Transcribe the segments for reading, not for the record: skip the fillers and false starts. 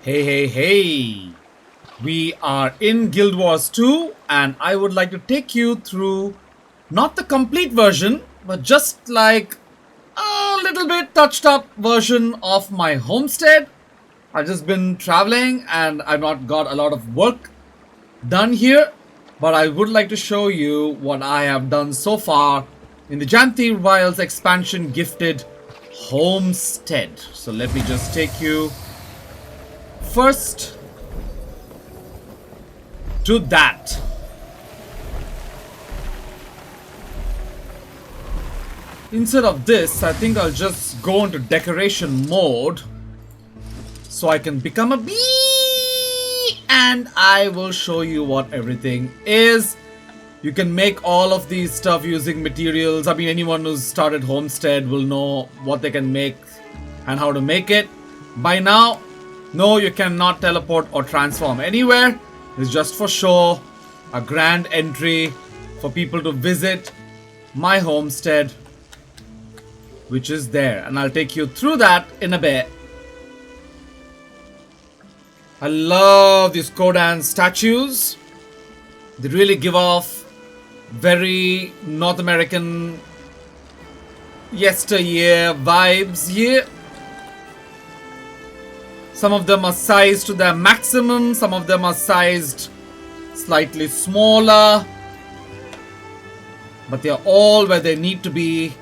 Hey, hey, hey! We are in Guild Wars 2, and I would like to take you through not the complete version, but just like a little bit touched up version of my homestead. I've just been traveling and I've not got a lot of work done here, but I would like to show you what I have done so far in the Janthir Wilds expansion gifted Homestead. So let me just take you first to that. Instead of this, I think I'll just go into decoration mode so I can become a bee, and I will show you what everything is. You can make all of these stuff using materials. I mean, anyone who's started Homestead will know what they can make and how to make it. By now, no, you cannot teleport or transform anywhere. It's just for show, a grand entry for people to visit my homestead, which is there. And I'll take you through that in a bit. I love these Kodan statues. They really give off very North American yesteryear vibes here. Some of them are sized to their maximum, some of them are sized slightly smaller, but they are all where they need to be,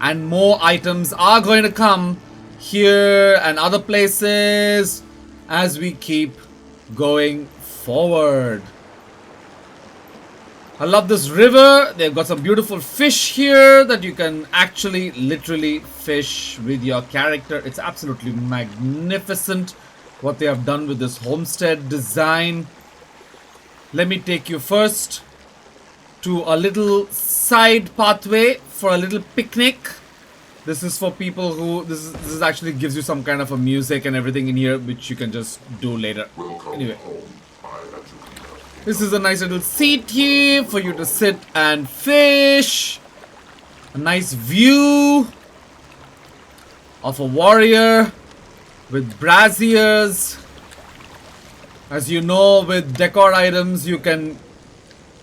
and more items are going to come here and other places as we keep going forward. I love this river. They've got some beautiful fish here that you can actually literally fish with your character. It's absolutely magnificent what they have done with this homestead design. Let me take you first to a little side pathway for a little picnic. This is for people who this is actually gives you some kind of a music and everything in here, which you can just do later. Anyway, this is a nice little seat here for you to sit and fish. A nice view of a warrior with braziers. As you know, with decor items, you can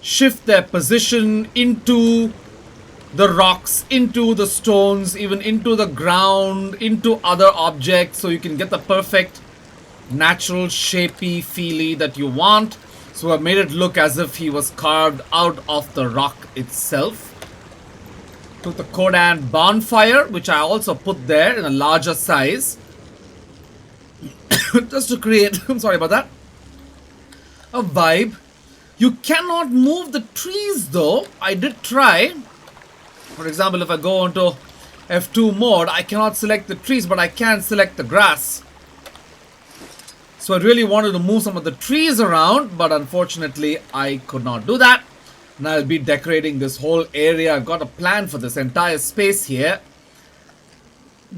shift their position into the rocks, into the stones, even into the ground, into other objects, so you can get the perfect natural shapey feely that you want. So I made it look as if he was carved out of the rock itself. Took the Kodan bonfire, which I also put there in a larger size. Just to create, I'm sorry about that, a vibe. You cannot move the trees though. I did try. For example, if I go into F2 mode, I cannot select the trees, but I can select the grass. So I really wanted to move some of the trees around, but unfortunately I could not do that. And I'll be decorating this whole area. I've got a plan for this entire space here.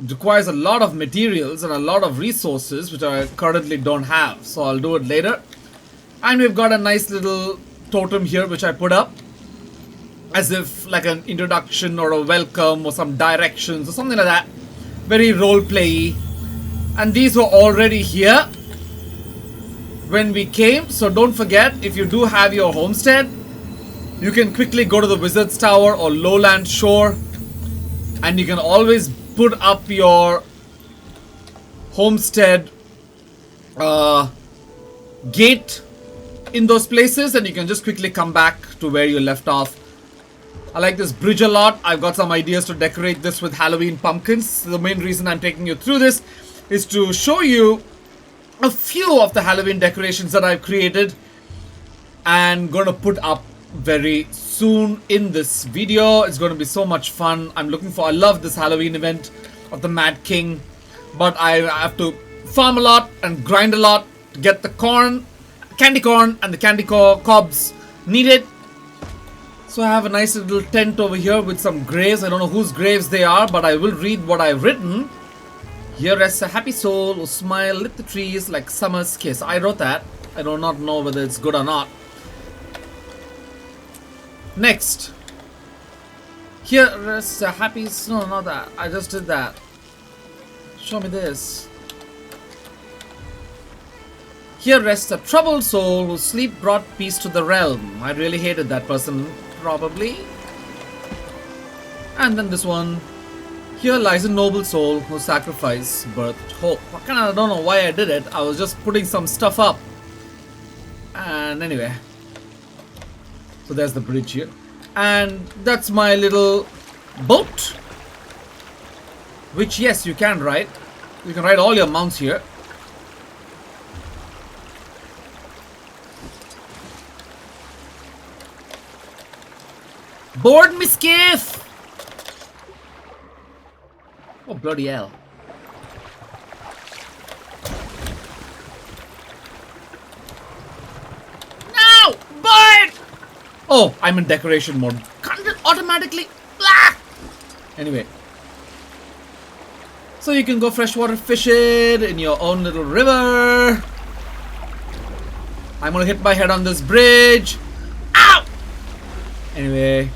It requires a lot of materials and a lot of resources, which I currently don't have. So I'll do it later. And we've got a nice little totem here, which I put up as if like an introduction or a welcome or some directions or something like that. Very role-play-y. And these were already here when we came, so don't forget, if you do have your homestead, you can quickly go to the Wizard's Tower or Lowland Shore, and you can always put up your homestead gate in those places, and you can just quickly come back to where you left off. I like this bridge a lot. I've got some ideas to decorate this with Halloween pumpkins. The main reason I'm taking you through this is to show you a few of the Halloween decorations that I've created and going to put up very soon in this video. It's going to be so much fun. I love this Halloween event of the Mad King, but I have to farm a lot and grind a lot to get the candy corn and the candy cobs needed. So I have a nice little tent over here with some graves. I don't know whose graves they are, but I will read what I've written. Here rests a happy soul who smile lit the trees like summer's kiss. I wrote that. I do not know whether it's good or not. Next. Here rests a happy... No, not that. I just did that. Show me this. Here rests a troubled soul whose sleep brought peace to the realm. I really hated that person, probably. And then this one. Here lies a noble soul whose sacrifice birthed hope. I don't know why I did it. I was just putting some stuff up. And anyway. So there's the bridge here. And that's my little boat. Which, yes, you can ride. You can ride all your mounts here. Board me skiff! Oh, bloody hell. No! Board! Oh, I'm in decoration mode. Can't it automatically? Blah! Anyway. So you can go freshwater fishing in your own little river. I'm gonna hit my head on this bridge. Ow! Anyway.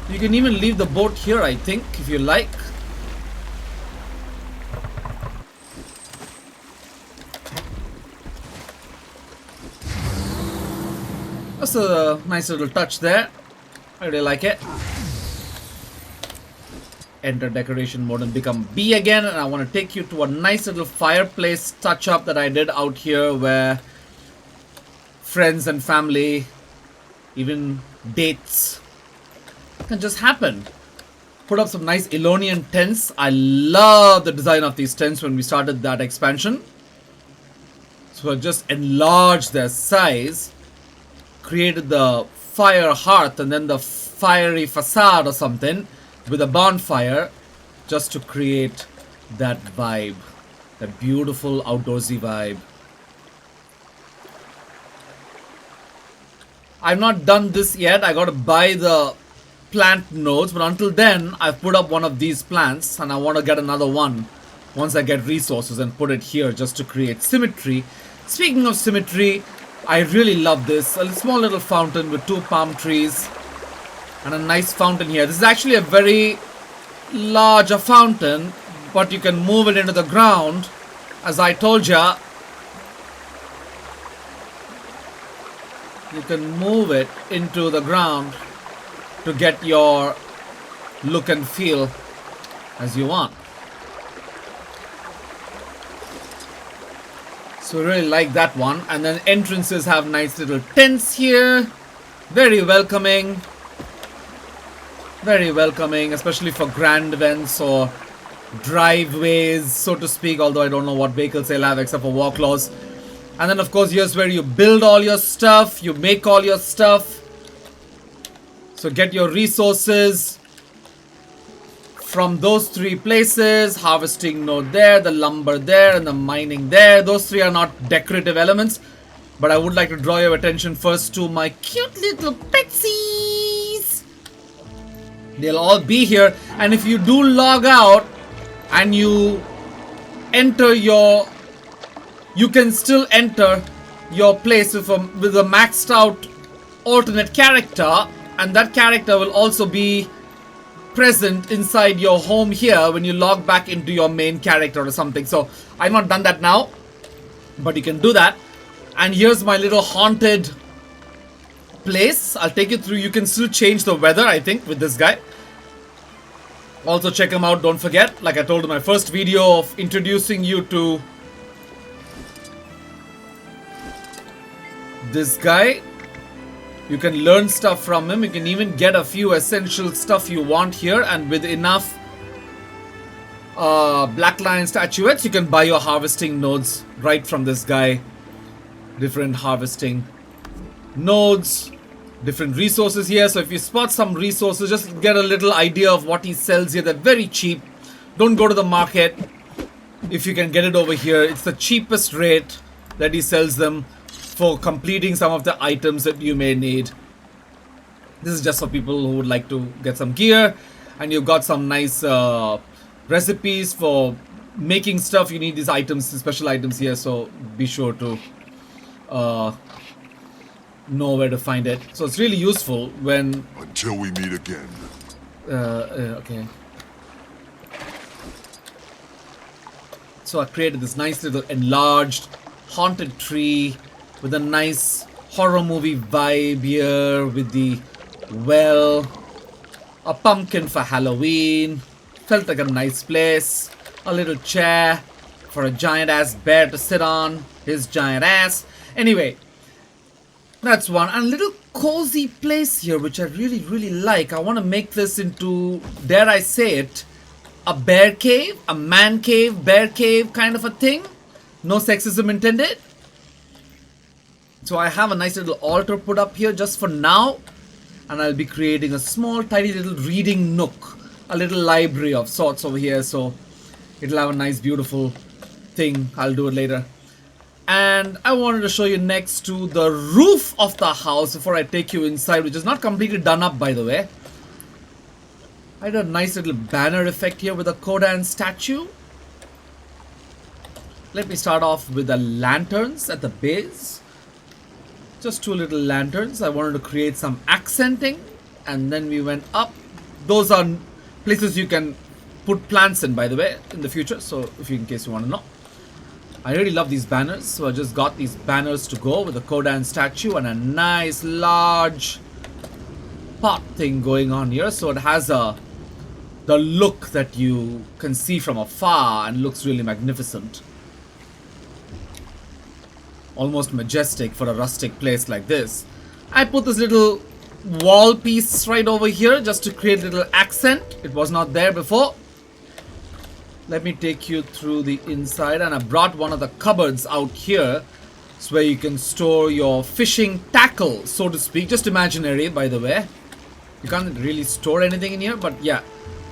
You can even leave the boat here, I think, if you like. That's a nice little touch there. I really like it. Enter decoration mode and become B again. And I want to take you to a nice little fireplace touch up that I did out here where friends and family, even dates, can just happen. Put up some nice Elonian tents. I love the design of these tents when we started that expansion. So I just enlarged their size, created the fire hearth and then the fiery facade or something with a bonfire just to create that vibe, that beautiful outdoorsy vibe. I've not done this yet. I gotta buy the plant nodes, but until then I've put up one of these plants and I want to get another one once I get resources and put it here just to create symmetry. Speaking of symmetry, I really love this. A small little fountain with 2 palm trees and a nice fountain here. This is actually a very large fountain, but you can move it into the ground. As I told ya, you can move it into the ground to get your look and feel as you want. So I really like that one. And then entrances have nice little tents here. Very welcoming. Very welcoming, especially for grand events or driveways, so to speak. Although I don't know what vehicles they'll have except for walk laws. And then of course here's where you build all your stuff. You make all your stuff. So get your resources from those 3 places. Harvesting node there, the lumber there, and the mining there. Those 3 are not decorative elements. But I would like to draw your attention first to my cute little petsies. They'll all be here. And if you do log out and you enter your... You can still enter your place with a maxed out alternate character. And that character will also be present inside your home here when you log back into your main character or something. So I've not done that now, but you can do that. And here's my little haunted place. I'll take you through. You can still change the weather, I think, with this guy. Also check him out, don't forget. Like I told in my first video of introducing you to this guy. You can learn stuff from him. You can even get a few essential stuff you want here. And with enough Black Lion statuettes, you can buy your harvesting nodes right from this guy. Different harvesting nodes. Different resources here. So if you spot some resources, just get a little idea of what he sells here. They're very cheap. Don't go to the market. If you can get it over here, it's the cheapest rate that he sells them for completing some of the items that you may need. This is just for people who would like to get some gear. And you've got some nice recipes for making stuff. You need these items, special items here. So be sure to know where to find it. So it's really useful when... Until we meet again. Okay. So I created this nice little enlarged haunted tree with a nice horror movie vibe here with the well, a pumpkin for Halloween. Felt like a nice place. A little chair for a giant ass bear to sit on. His giant ass. Anyway, that's one. And a little cozy place here, which I really like. I want to make this into, dare I say it, a bear cave, a man cave, bear cave kind of a thing. No sexism intended. So I have a nice little altar put up here just for now. And I'll be creating a small tiny little reading nook. A little library of sorts over here. So it'll have a nice beautiful thing. I'll do it later. And I wanted to show you next to the roof of the house before I take you inside, which is not completely done up, by the way. I did a nice little banner effect here with a Kodan statue. Let me start off with the lanterns at the base. Just 2 little lanterns. I wanted to create some accenting, and then we went up. Those are places you can put plants in, by the way, in the future. So if you, in case you want to know. I really love these banners, so I just got these banners to go with a Kodan statue and a nice large pot thing going on here. So it has the look that you can see from afar and looks really magnificent. Almost majestic for a rustic place like this. I put this little wall piece right over here just to create a little accent. It was not there before. Let me take you through the inside, and I brought one of the cupboards out here. It's where you can store your fishing tackle, so to speak. Just imaginary, by the way. You can't really store anything in here, but yeah.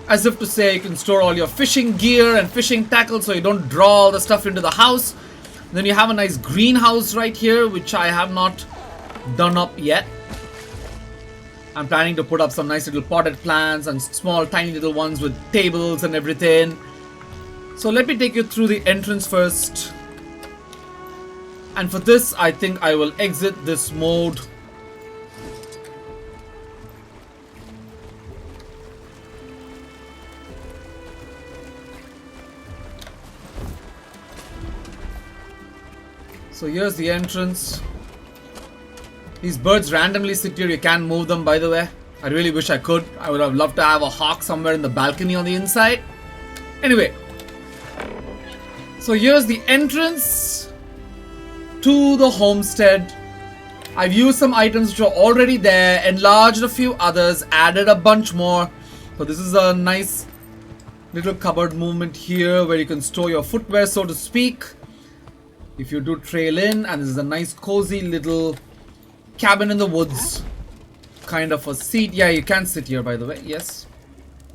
As if to say you can store all your fishing gear and fishing tackle so you don't draw all the stuff into the house. And then you have a nice greenhouse right here, which I have not done up yet. I'm planning to put up some nice little potted plants and small tiny little ones with tables and everything. So let me take you through the entrance first. And for this, I think I will exit this mode. So here's the entrance. These birds randomly sit here. You can't move them, by the way. I really wish I could. I would have loved to have a hawk somewhere in the balcony on the inside. Anyway. So here's the entrance to the homestead. I've used some items which are already there, enlarged a few others, added a bunch more. So this is a nice little cupboard movement here where you can store your footwear, so to speak. If you do trail in, and this is a nice cozy little cabin in the woods. Kind of a seat. Yeah, you can sit here, by the way. Yes.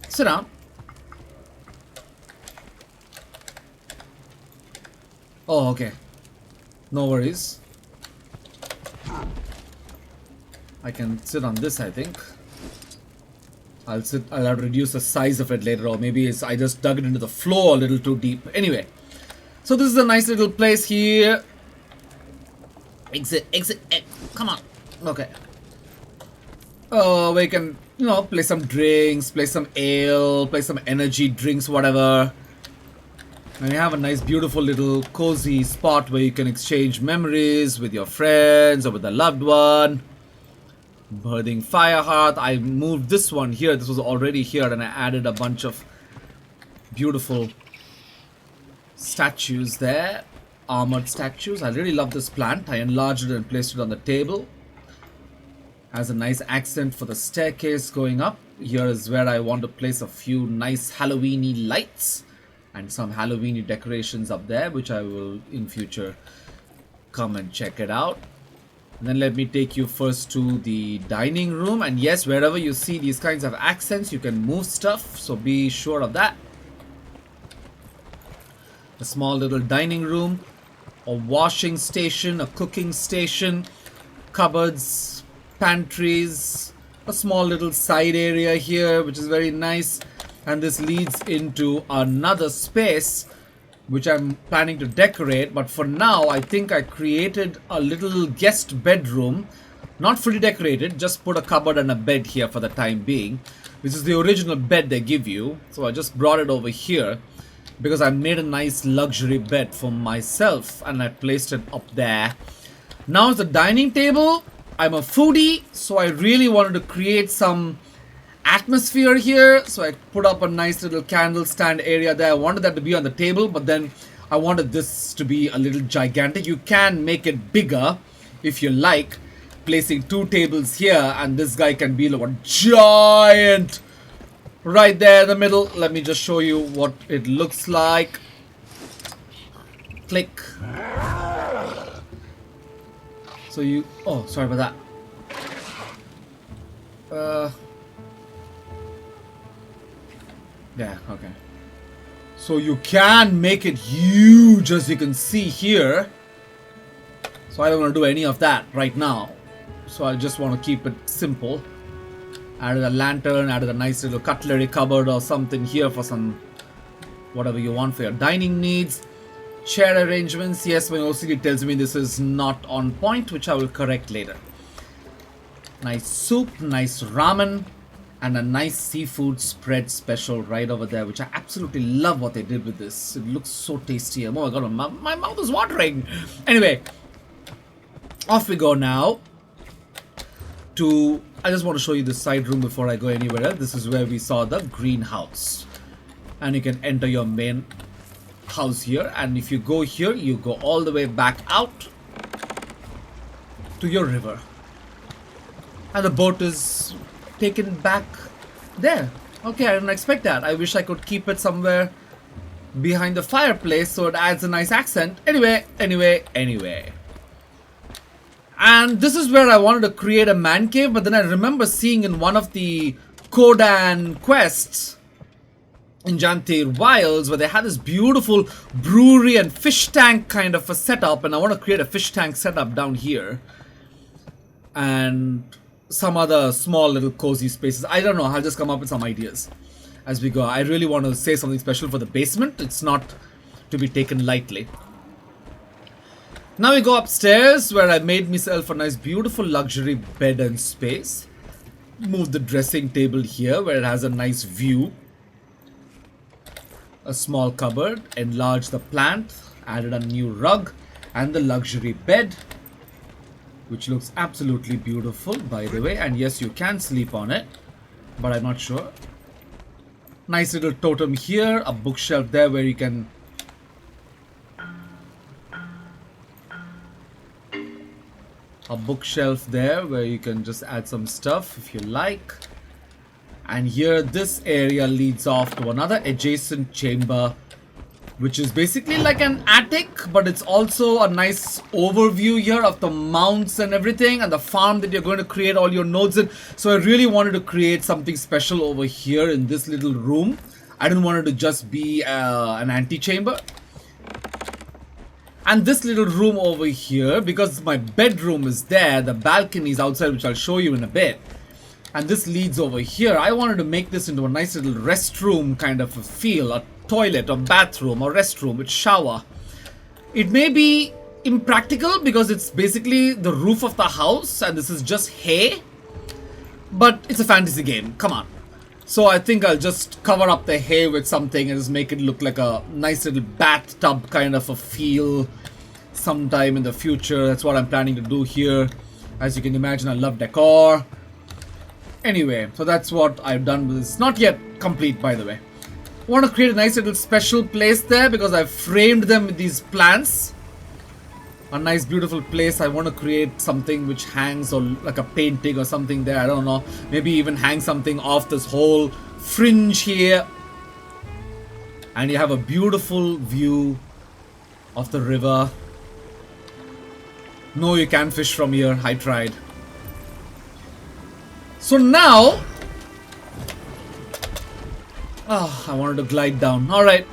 Sit down. Oh, okay. No worries. I can sit on this, I think. I'll have to reduce the size of it later, or maybe I just dug it into the floor a little too deep. Anyway. So this is a nice little place here. Exit. Come on. Okay. Oh, we can, play some drinks, play some ale, play some energy drinks, whatever. And you have a nice, beautiful little cozy spot where you can exchange memories with your friends or with a loved one. Burning fire hearth. I moved this one here. This was already here, and I added a bunch of beautiful statues there. Armored statues. I really love this plant. I enlarged it and placed it on the table. Has a nice accent for the staircase going up. Here is where I want to place a few nice Halloween-y lights and some Halloween-y decorations up there, which I will in future come and check it out. And then let me take you first to the dining room. And yes, wherever you see these kinds of accents, you can move stuff, so be sure of that. A small little dining room, a washing station, a cooking station, cupboards, pantries, a small little side area here, which is very nice. And this leads into another space which I'm planning to decorate, but for now I think I created a little guest bedroom, not fully decorated, just put a cupboard and a bed here for the time being, which is the original bed they give you. So I just brought it over here, because I made a nice luxury bed for myself and I placed it up there. Now it's the dining table. I'm a foodie, so I really wanted to create some atmosphere here. So I put up a nice little candle stand area there. I wanted that to be on the table, but then I wanted this to be a little gigantic. You can make it bigger if you like, placing 2 tables here, and this guy can be like a giant right there in the middle. Let me just show you what it looks like. Click. So you... Oh, sorry about that. Yeah, okay. So you can make it huge, as you can see here. So I don't want to do any of that right now. So I just want to keep it simple. Added a lantern, added a nice little cutlery cupboard or something here for some... whatever you want for your dining needs. Chair arrangements. Yes, my OCD tells me this is not on point, which I will correct later. Nice soup, nice ramen. And a nice seafood spread special right over there, which I absolutely love what they did with this. It looks so tasty. Oh my god, my mouth is watering. Anyway, off we go now. I just want to show you the side room before I go anywhere else. This is where we saw the greenhouse. And you can enter your main house here. And if you go here, you go all the way back out to your river. And the boat is taken back there. Okay, I didn't expect that. I wish I could keep it somewhere behind the fireplace so it adds a nice accent. Anyway. And this is where I wanted to create a man cave, but then I remember seeing in one of the Kodan quests in Janthir Wilds where they had this beautiful brewery and fish tank kind of a setup, and I want to create a fish tank setup down here. And some other small little cozy spaces. I don't know. I'll just come up with some ideas as we go. I really want to say something special for the basement. It's not to be taken lightly. Now we go upstairs where I made myself a nice beautiful luxury bed and space. Move the dressing table here where it has a nice view. A small cupboard. Enlarge the plant. Added a new rug and the luxury bed, which looks absolutely beautiful, by the way. And yes, you can sleep on it, but I'm not sure. Nice little totem here. A bookshelf there where you can... A bookshelf there where you can just add some stuff if you like. And here, this area leads off to another adjacent chamber, which is basically like an attic, but it's also a nice overview here of the mounts and everything and the farm that you're going to create all your nodes in. So I really wanted to create something special over here in this little room. I didn't want it to just be an antechamber. And this little room over here, because my bedroom is there, the balcony is outside, which I'll show you in a bit. And this leads over here. I wanted to make this into a nice little restroom kind of a feel, a toilet or bathroom or restroom with shower. It may be impractical because it's basically the roof of the house and this is just hay, but it's a fantasy game, come on. So I think I'll just cover up the hay with something and just make it look like a nice little bathtub kind of a feel sometime in the future. That's what I'm planning to do here. As you can imagine, I love decor. Anyway, so that's what I've done with this. Not yet complete, by the way. I want to create a nice little special place there because I've framed them with these plants. A nice beautiful place. I want to create something which hangs, or like a painting or something there. I don't know. Maybe even hang something off this whole fringe here. And you have a beautiful view of the river. No, you can't fish from here. I tried. So now... I wanted to glide down. Alright.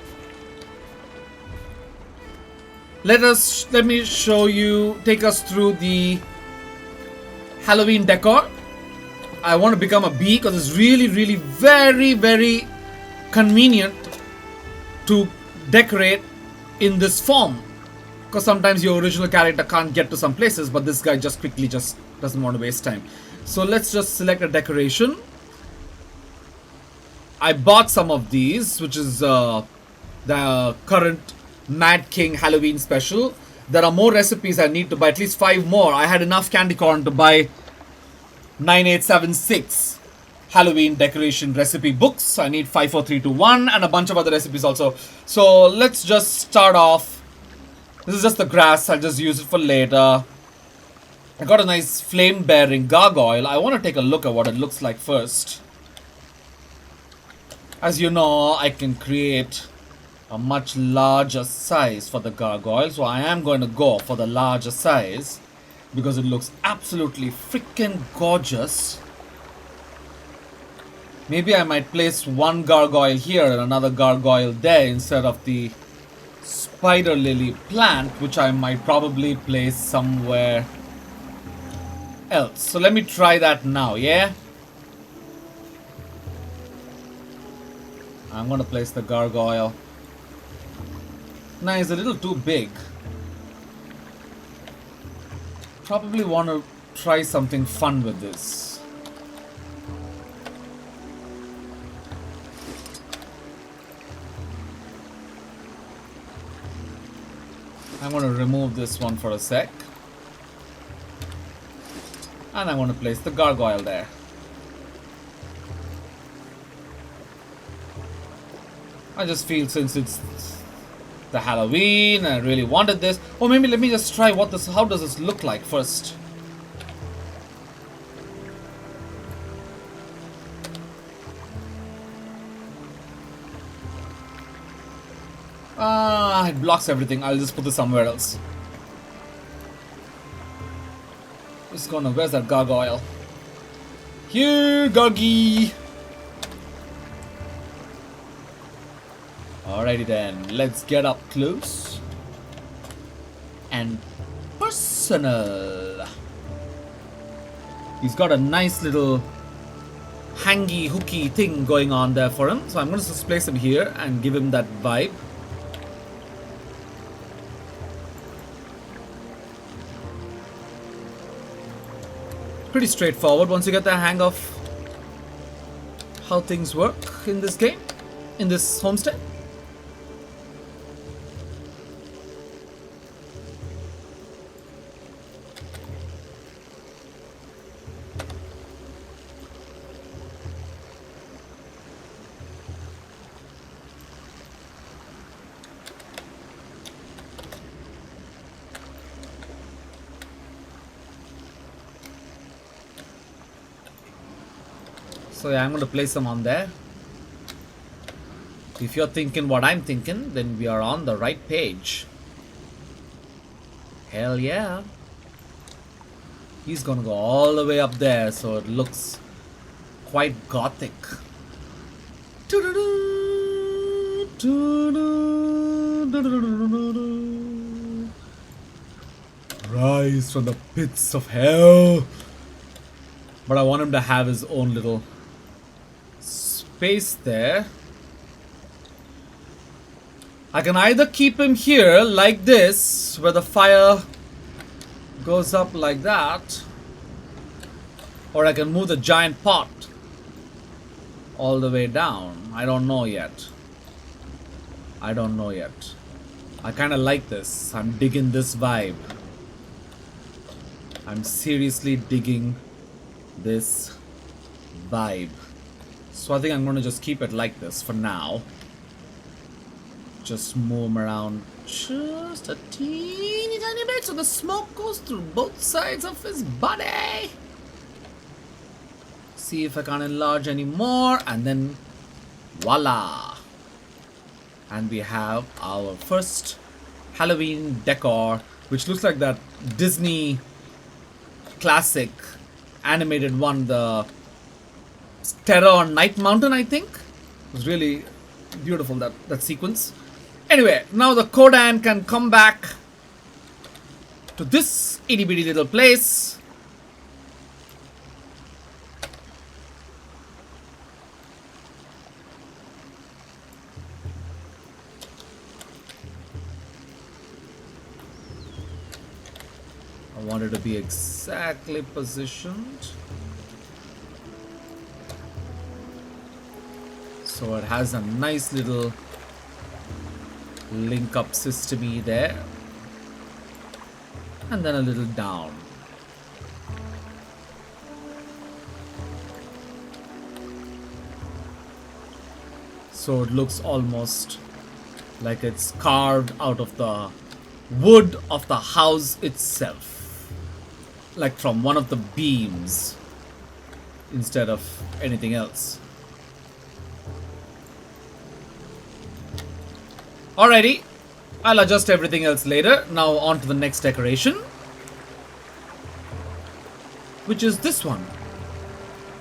Let me show you, take us through the Halloween decor. I want to become a bee because it's really, really very, very convenient to decorate in this form. Because sometimes your original character can't get to some places, but this guy just quickly just doesn't want to waste time. So let's just select a decoration. I bought some of these, which is the current Mad King Halloween special. There are more recipes I need to buy, at least 5 more. I had enough candy corn to buy 9876 Halloween decoration recipe books. I need 54321 and a bunch of other recipes also. So let's just start off. This is just the grass. I'll just use it for later. I got a nice flame bearing gargoyle. I want to take a look at what it looks like first. As you know, I can create a much larger size for the gargoyle. So I am going to go for the larger size because it looks absolutely freaking gorgeous. Maybe I might place one gargoyle here and another gargoyle there instead of the spider lily plant, which I might probably place somewhere else. So let me try that now, yeah? I'm gonna place the gargoyle. Nah, it's a little too big. Probably want to try something fun with this. I'm going to remove this one for a sec. And I'm going to place the gargoyle there. I just feel since it's the Halloween, I really wanted this. Or maybe let me just try how does this look like first. It blocks everything. I'll just put this somewhere else. Where's that gargoyle? Here, Gargy! Alrighty then, let's get up close and personal. He's got a nice little hangy hooky thing going on there for him, so I'm going to just place him here and give him that vibe. Pretty straightforward once you get the hang of how things work in this game, in this homestead. So yeah, I'm going to place them on there. If you're thinking what I'm thinking, then we are on the right page. Hell yeah. He's going to go all the way up there, so it looks quite gothic. Rise from the pits of hell. But I want him to have his own little space there. I can either keep him here like this, where the fire goes up like that, or I can move the giant pot all the way down. I don't know yet. I kind of like this. I'm digging this vibe. I'm seriously digging this vibe. So I think I'm going to just keep it like this for now. Just move him around just a teeny tiny bit so the smoke goes through both sides of his body. See if I can enlarge any more, and then voila. And we have our first Halloween decor, which looks like that Disney classic animated one, the Terror on Night Mountain, I think. It was really beautiful, that sequence. Anyway, now the Kodan can come back to this itty bitty little place. I want it to be exactly positioned so it has a nice little link up system there, and then a little down. So it looks almost like it's carved out of the wood of the house itself, like from one of the beams instead of anything else. Alrighty, I'll adjust everything else later. Now on to the next decoration, which is this one.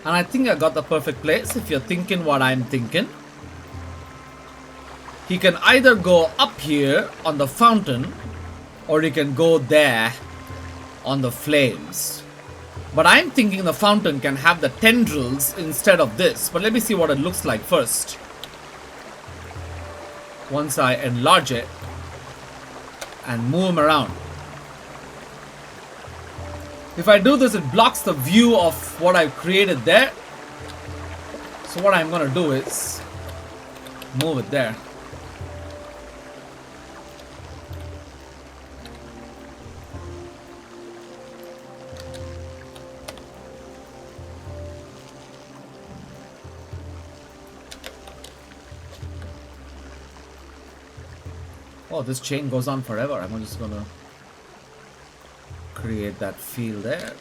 And I think I got the perfect place. If you're thinking what I'm thinking, he can either go up here on the fountain, or he can go there on the flames. But I'm thinking the fountain can have the tendrils instead of this. But let me see what it looks like first. Once I enlarge it and move him around. If I do this, it blocks the view of what I've created there. So what I'm going to do is move it there. Oh, this chain goes on forever. I'm just gonna create that feel there.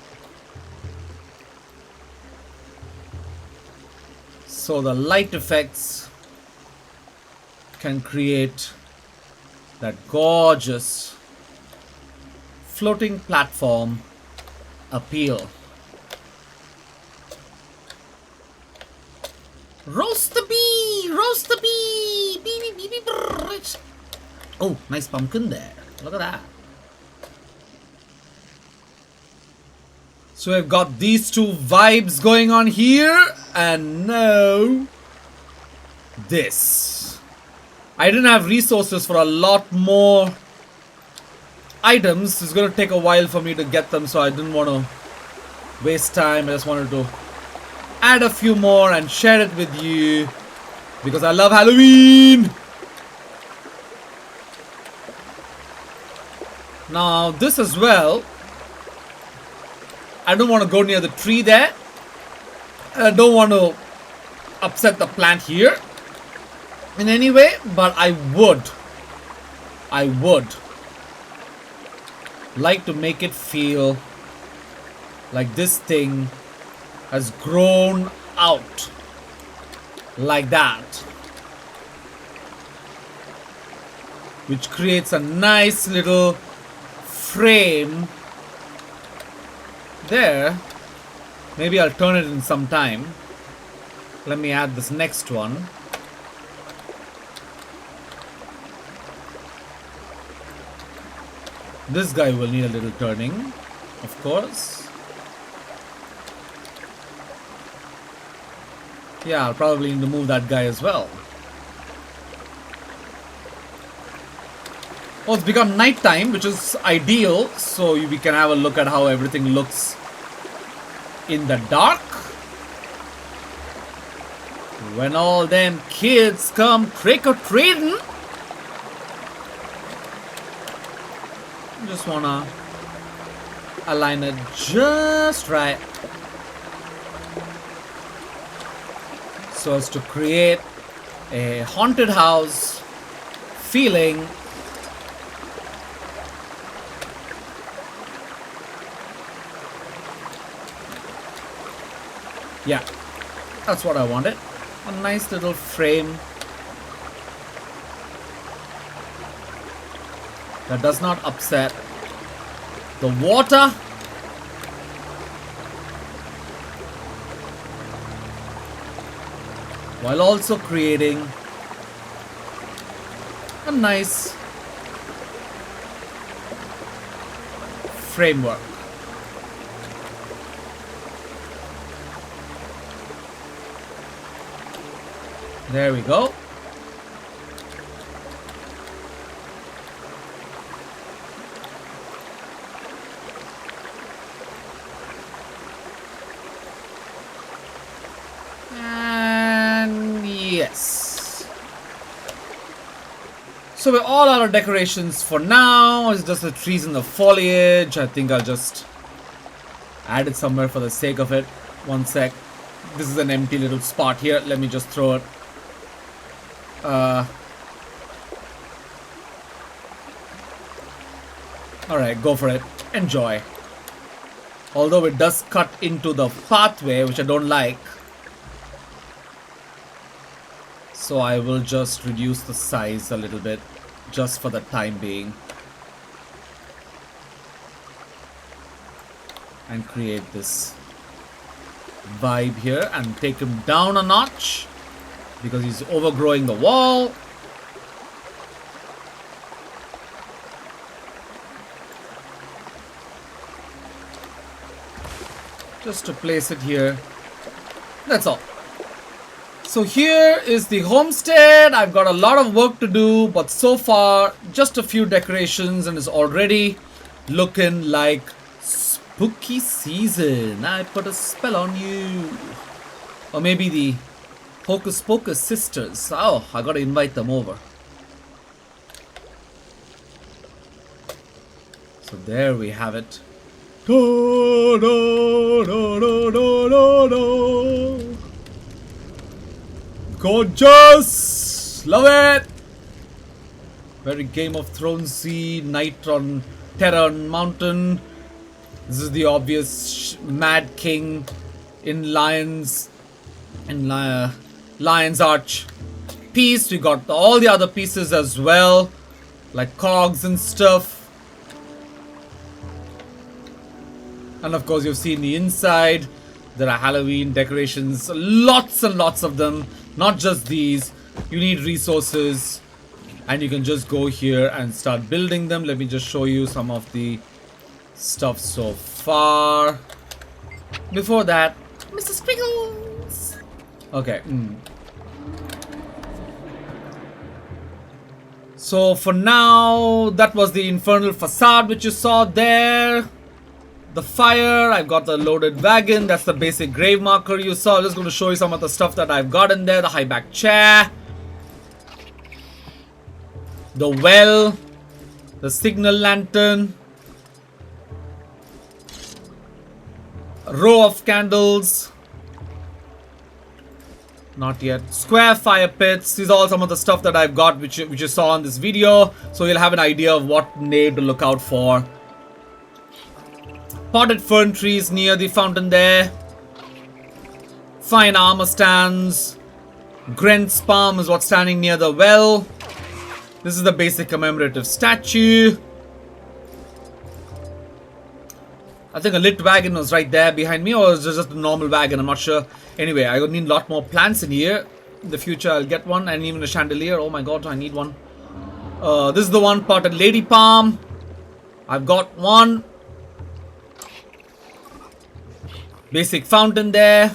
So the light effects can create that gorgeous floating platform appeal. Roast the bee! Roast the bee! Bee, bee, bee, bee, brrr. Oh, nice pumpkin there. Look at that. So I've got these two vibes going on here. And now this. I didn't have resources for a lot more items. It's going to take a while for me to get them, so I didn't want to waste time. I just wanted to add a few more and share it with you because I love Halloween. Now this as well, I don't want to go near the tree there. I don't want to upset the plant here in any way, but I would like to make it feel like this thing has grown out like that, which creates a nice little frame there. Maybe I'll turn it in some time. Let me add this next one. This guy will need a little turning, of course. Yeah, I'll probably need to move that guy as well. Oh, it's become nighttime, which is ideal, so we can have a look at how everything looks in the dark. When all them kids come trick-or-treating. Just wanna align it just right so as to create a haunted house feeling. Yeah, that's what I wanted. A nice little frame that does not upset the water. While also creating a nice framework. There we go. And yes. So we're all out of decorations for now. It's just the trees and the foliage. I think I'll just add it somewhere for the sake of it. One sec. This is an empty little spot here. Let me just throw it. Alright, go for it. Enjoy. Although it does cut into the pathway, which I don't like. So I will just reduce the size a little bit, just for the time being. And create this vibe here and take him down a notch. Because he's overgrowing the wall. Just to place it here. That's all. So here is the homestead. I've got a lot of work to do, but so far just a few decorations and it's already looking like spooky season. I put a spell on you. Or maybe the Hocus Pocus sisters. Oh, I gotta invite them over. So there we have it. Da, da, da, da, da, da. Gorgeous! Love it! Very Game of Thronesy, night on Terror Mountain. This is the obvious Mad King in Lion's Arch piece. We got all the other pieces as well, like cogs and stuff. And of course you've seen the inside. There are Halloween decorations, lots and lots of them. Not just these. You need resources and you can just go here and start building them. Let me just show you some of the stuff so far. Before that, Mr. Sprinkles. Okay. So for now, that was the infernal facade which you saw there. The fire, I've got the loaded wagon. That's the basic grave marker you saw. I'm just going to show you some of the stuff that I've got in there. The high back chair. The well. The signal lantern. A row of candles. Not yet. Square fire pits. These are all some of the stuff that I've got which you saw in this video. So you'll have an idea of what name to look out for. Potted fern trees near the fountain there. Fine armor stands. Grent's palm is what's standing near the well. This is the basic commemorative statue. I think a lit wagon was right there behind me, or is it just a normal wagon? I'm not sure. Anyway, I need a lot more plants in here. In the future, I'll get one, and even a chandelier. Oh my god, I need one. This is the one, potted lady palm. I've got one. Basic fountain there.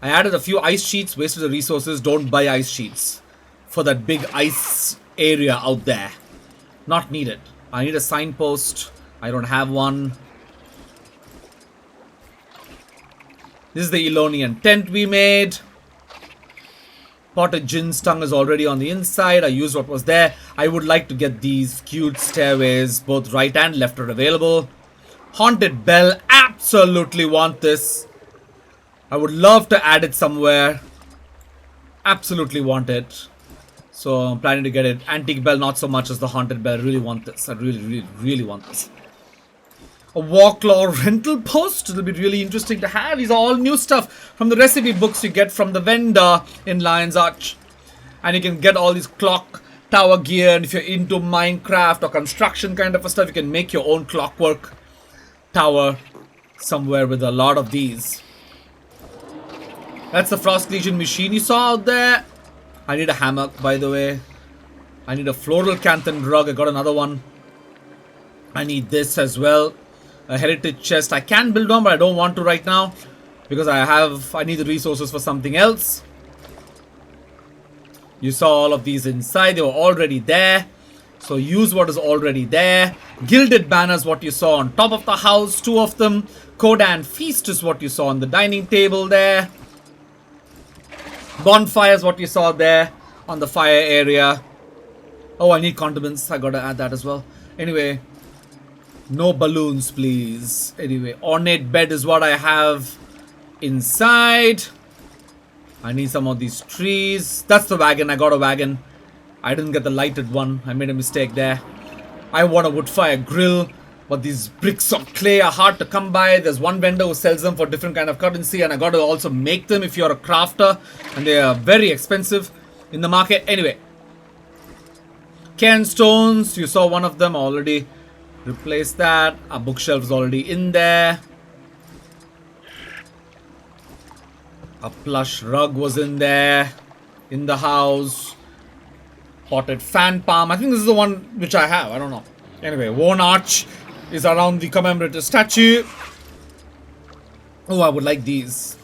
I added a few ice sheets, wasted the resources. Don't buy ice sheets for that big ice area out there. Not needed. I need a signpost. I don't have one. This is the Elonian tent we made. Potted Jin's tongue is already on the inside. I used what was there. I would like to get these cute stairways, both right and left are available. Haunted bell, absolutely want this. I would love to add it somewhere. Absolutely want it. So I'm planning to get it. Antique bell, not so much as the haunted bell. I really want this. I really want this. A Warclaw rental post. It'll be really interesting to have. These are all new stuff from the recipe books you get from the vendor in Lion's Arch. And you can get all these clock tower gear. And if you're into Minecraft or construction kind of stuff, you can make your own clockwork tower somewhere with a lot of these. That's the Frost Legion machine you saw out there. I need a hammock, by the way. I need a floral canthan rug. I got another one. I need this as well. A heritage chest. I can build one, but I don't want to right now because I need the resources for something else. You saw all of these inside. They were already there. So use what is already there. Gilded banners, what you saw on top of the house, 2 of them. Kodan feast is what you saw on the dining table there. Bonfires, what you saw there. on the fire area. Oh, I need condiments. I gotta add that as well. Anyway, no balloons, please. Anyway, ornate bed is what I have inside. I need some of these trees. That's the wagon. I got a wagon. I didn't get the lighted one. I made a mistake there. I want a wood fire grill, but these bricks of clay are hard to come by. There's one vendor who sells them for different kind of currency, and I got to also make them if you're a crafter, and they are very expensive in the market. Anyway, cairn stones. You saw one of them already. Replace that. Our bookshelf is already in there. A plush rug was in there. In the house. Potted fan palm. I think this is the one which I have. I don't know. Anyway, worn arch is around the commemorative statue. Oh, I would like these.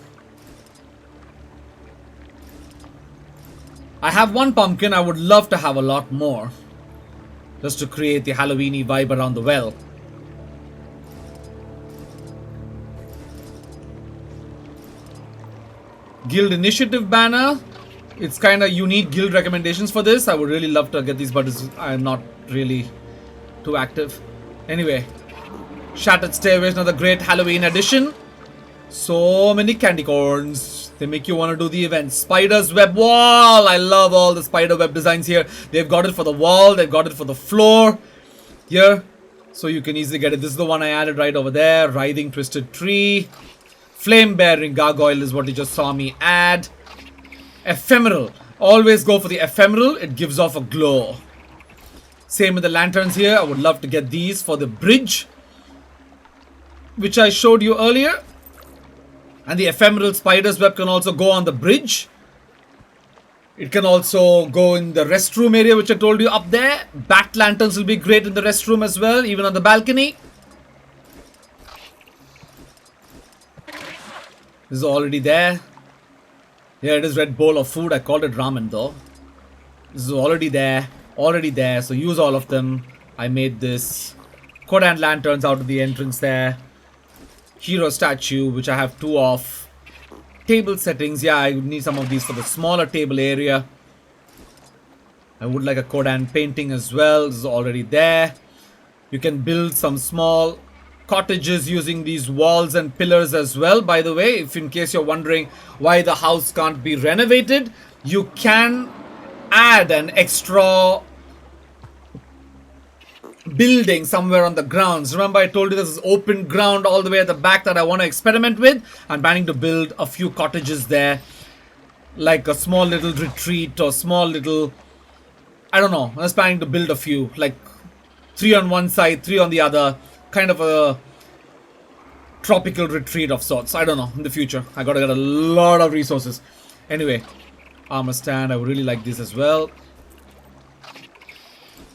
I have one pumpkin. I would love to have a lot more. Just to create the Halloween-y vibe around the well. Guild initiative banner. It's kind of, you need guild recommendations for this. I would really love to get these, but I'm not really too active. Anyway, Shattered Stairways, another great Halloween edition. So many candy corns. They make you want to do the event. Spider's web wall. I love all the spider web designs here. They've got it for the wall. They've got it for the floor. Here. So you can easily get it. This is the one I added right over there. Writhing Twisted Tree. Flame Bearing Gargoyle is what you just saw me add. Ephemeral. Always go for the ephemeral. It gives off a glow. Same with the lanterns here. I would love to get these for the bridge, which I showed you earlier. And the ephemeral spider's web can also go on the bridge. It can also go in the restroom area, which I told you up there. Bat lanterns will be great in the restroom as well, even on the balcony. This is already there. Here it is, red bowl of food. I called it ramen though. This is already there. Already there. So use all of them. I made this. Kodan lanterns out of the entrance there. Hero statue, which I have 2 of. Table settings. Yeah, I would need some of these for the smaller table area. I would like a Kodan painting as well. This is already there. You can build some small cottages using these walls and pillars as well. By the way, if in case you're wondering why the house can't be renovated, you can add an extra building somewhere on the grounds. Remember, I told you this is open ground all the way at the back that I want to experiment with. I'm planning to build a few cottages there, like a small little retreat or small little, I don't know. I was planning to build a few, like 3 on one side, 3 on the other. Kind of a tropical retreat of sorts. I don't know, in the future. I gotta get a lot of resources. Anyway, armor stand. I would really like this as well.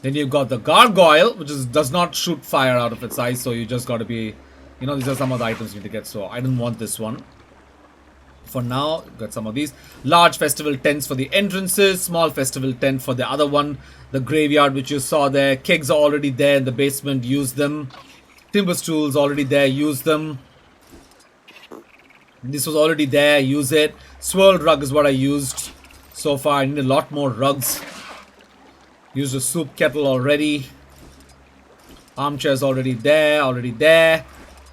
Then you've got the gargoyle, which does not shoot fire out of its eyes. So you just gotta be, you know, these are some of the items you need to get. So I didn't want this one. For now, got some of these. Large festival tents for the entrances. Small festival tent for the other one. The graveyard, which you saw there. Kegs are already there in the basement. Use them. Timber stools already there, use them. This was already there, use it. Swirled rug is what I used so far. I need a lot more rugs. Used a soup kettle already. Armchairs already there, already there,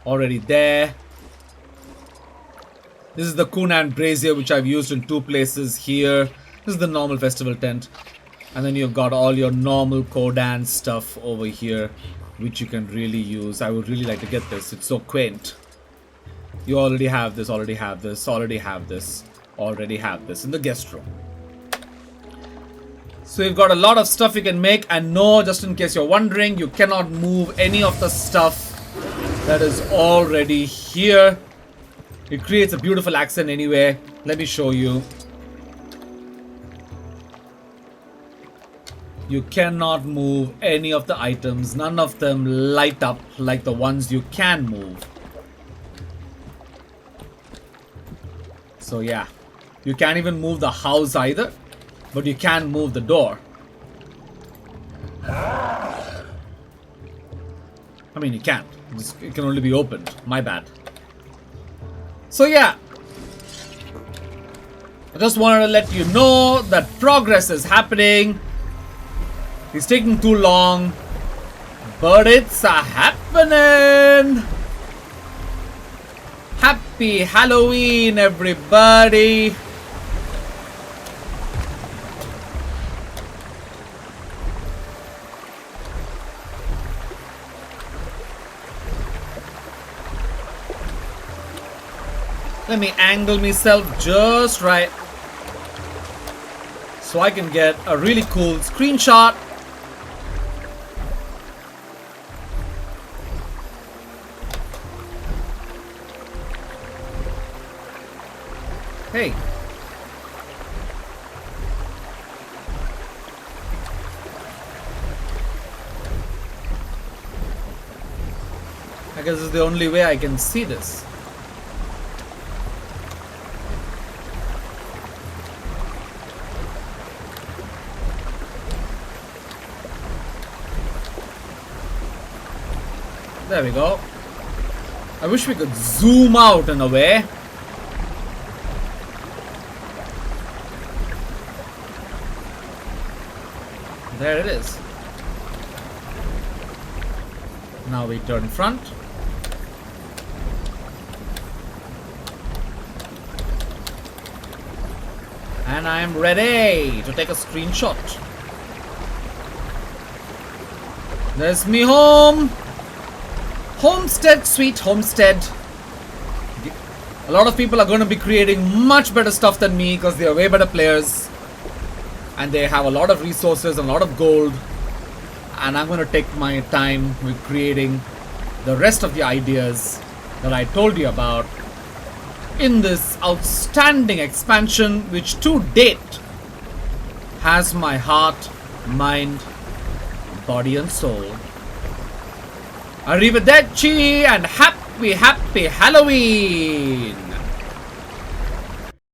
already there. This is the Kunan brazier, which I've used in 2 places here. This is the normal festival tent. And then you've got all your normal Kodan stuff over here, which you can really use. I would really like to get this. It's so quaint. You already have this, already have this, already have this, already have this in the guest room. So you've got a lot of stuff you can make. And no, just in case you're wondering, you cannot move any of the stuff that is already here. It creates a beautiful accent anyway. Let me show you. You cannot move any of the items. None of them light up like the ones you can move. So yeah, you can't even move the house either, but you can move the door. I mean, you can't. It can only be opened. My bad. So yeah, I just wanted to let you know that progress is happening. It's taking too long, but it's happening. Happy Halloween, everybody. Let me angle myself just right so I can get a really cool screenshot. Hey. I guess this is the only way I can see this. There we go. I wish we could zoom out in a way. There it is. Now we turn front. And I am ready to take a screenshot. There's me home. Homestead, sweet Homestead. A lot of people are going to be creating much better stuff than me because they are way better players. And they have a lot of resources and a lot of gold. And I'm going to take my time with creating the rest of the ideas that I told you about in this outstanding expansion, which to date has my heart, mind, body and soul. Arrivederci and happy Halloween!